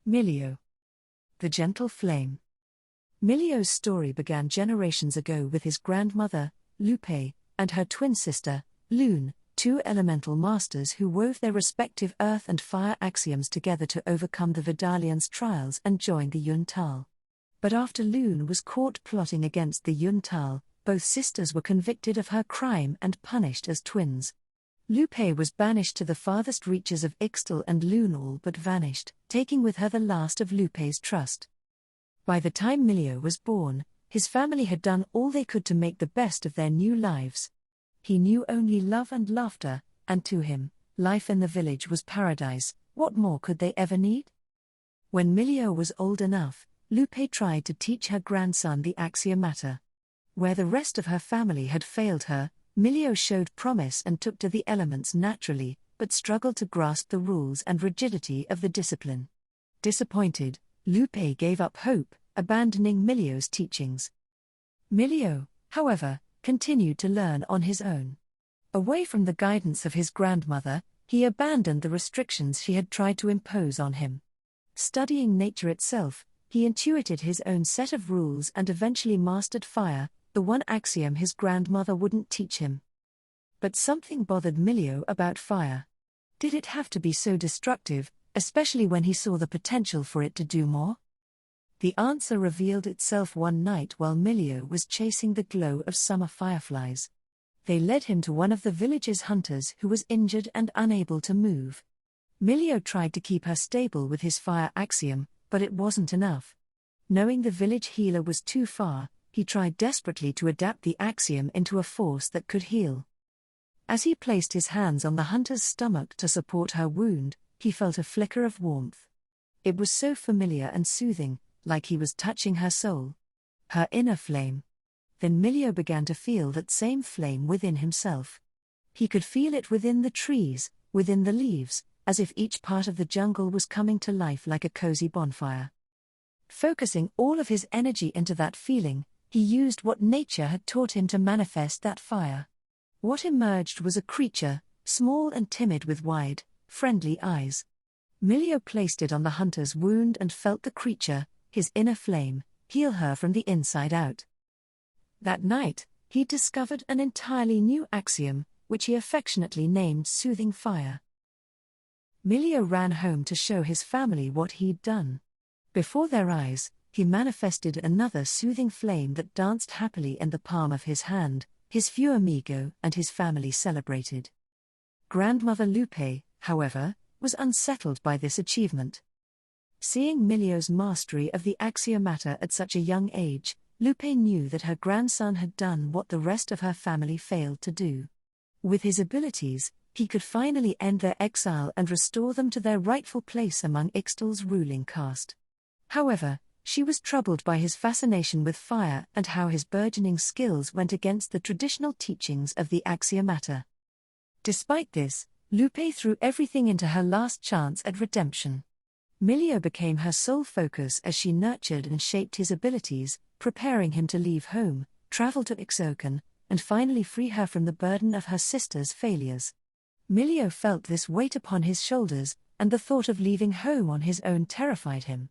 Milio, the gentle flame. Milio's story began generations ago with his grandmother, Lupe, and her twin sister, Lune, two elemental masters who wove their respective earth and fire axioms together to overcome the Vidalian's trials and join the Yuntal. But after Lune was caught plotting against the Yuntal, both sisters were convicted of her crime and punished as twins. Lupe was banished to the farthest reaches of Ixtal, and Lune all but vanished, taking with her the last of Lupe's trust. By the time Milio was born, his family had done all they could to make the best of their new lives. He knew only love and laughter, and to him, life in the village was paradise. What more could they ever need? When Milio was old enough, Lupe tried to teach her grandson the axiomata. Where the rest of her family had failed her, Milio showed promise and took to the elements naturally, but struggled to grasp the rules and rigidity of the discipline. Disappointed, Lupe gave up hope, abandoning Milio's teachings. Milio, however, continued to learn on his own. Away from the guidance of his grandmother, he abandoned the restrictions she had tried to impose on him. Studying nature itself, he intuited his own set of rules and eventually mastered fire, the one axiom his grandmother wouldn't teach him. But something bothered Milio about fire. Did it have to be so destructive, especially when he saw the potential for it to do more? The answer revealed itself one night while Milio was chasing the glow of summer fireflies. They led him to one of the village's hunters who was injured and unable to move. Milio tried to keep her stable with his fire axiom, but it wasn't enough. Knowing the village healer was too far, he tried desperately to adapt the axiom into a force that could heal. As he placed his hands on the hunter's stomach to support her wound, he felt a flicker of warmth. It was so familiar and soothing, like he was touching her soul. Her inner flame. Then Milio began to feel that same flame within himself. He could feel it within the trees, within the leaves, as if each part of the jungle was coming to life like a cozy bonfire. Focusing all of his energy into that feeling, he used what nature had taught him to manifest that fire. What emerged was a creature, small and timid with wide, friendly eyes. Milio placed it on the hunter's wound and felt the creature, his inner flame, heal her from the inside out. That night, he discovered an entirely new axiom, which he affectionately named Soothing Fire. Milio ran home to show his family what he'd done. Before their eyes, he manifested another soothing flame that danced happily in the palm of his hand. His few amigo and his family celebrated. Grandmother Lupe, however, was unsettled by this achievement. Seeing Milio's mastery of the axiomata at such a young age, Lupe knew that her grandson had done what the rest of her family failed to do. With his abilities, he could finally end their exile and restore them to their rightful place among Ixtal's ruling caste. However, she was troubled by his fascination with fire and how his burgeoning skills went against the traditional teachings of the axiomata. Despite this, Lupe threw everything into her last chance at redemption. Milio became her sole focus as she nurtured and shaped his abilities, preparing him to leave home, travel to Ixokan, and finally free her from the burden of her sister's failures. Milio felt this weight upon his shoulders, and the thought of leaving home on his own terrified him.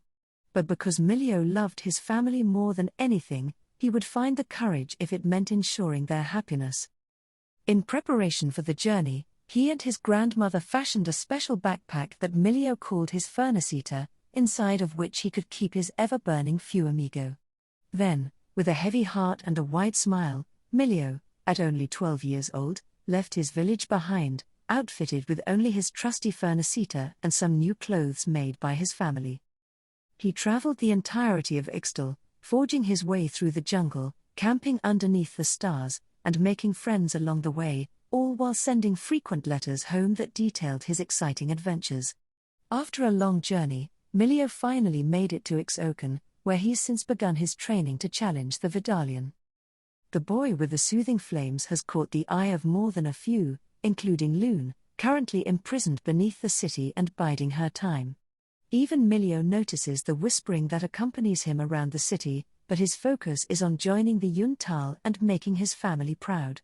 But because Milio loved his family more than anything, he would find the courage if it meant ensuring their happiness. In preparation for the journey, he and his grandmother fashioned a special backpack that Milio called his furnace-eater, inside of which he could keep his ever-burning few amigo. Then, with a heavy heart and a wide smile, Milio, at only 12 years old, left his village behind, outfitted with only his trusty furnace-eater and some new clothes made by his family. He traveled the entirety of Ixtal, forging his way through the jungle, camping underneath the stars, and making friends along the way, all while sending frequent letters home that detailed his exciting adventures. After a long journey, Milio finally made it to Ixokan, where he's since begun his training to challenge the Vidalian. The boy with the soothing flames has caught the eye of more than a few, including Lune, currently imprisoned beneath the city and biding her time. Even Milio notices the whispering that accompanies him around the city, but his focus is on joining the Yuntal and making his family proud.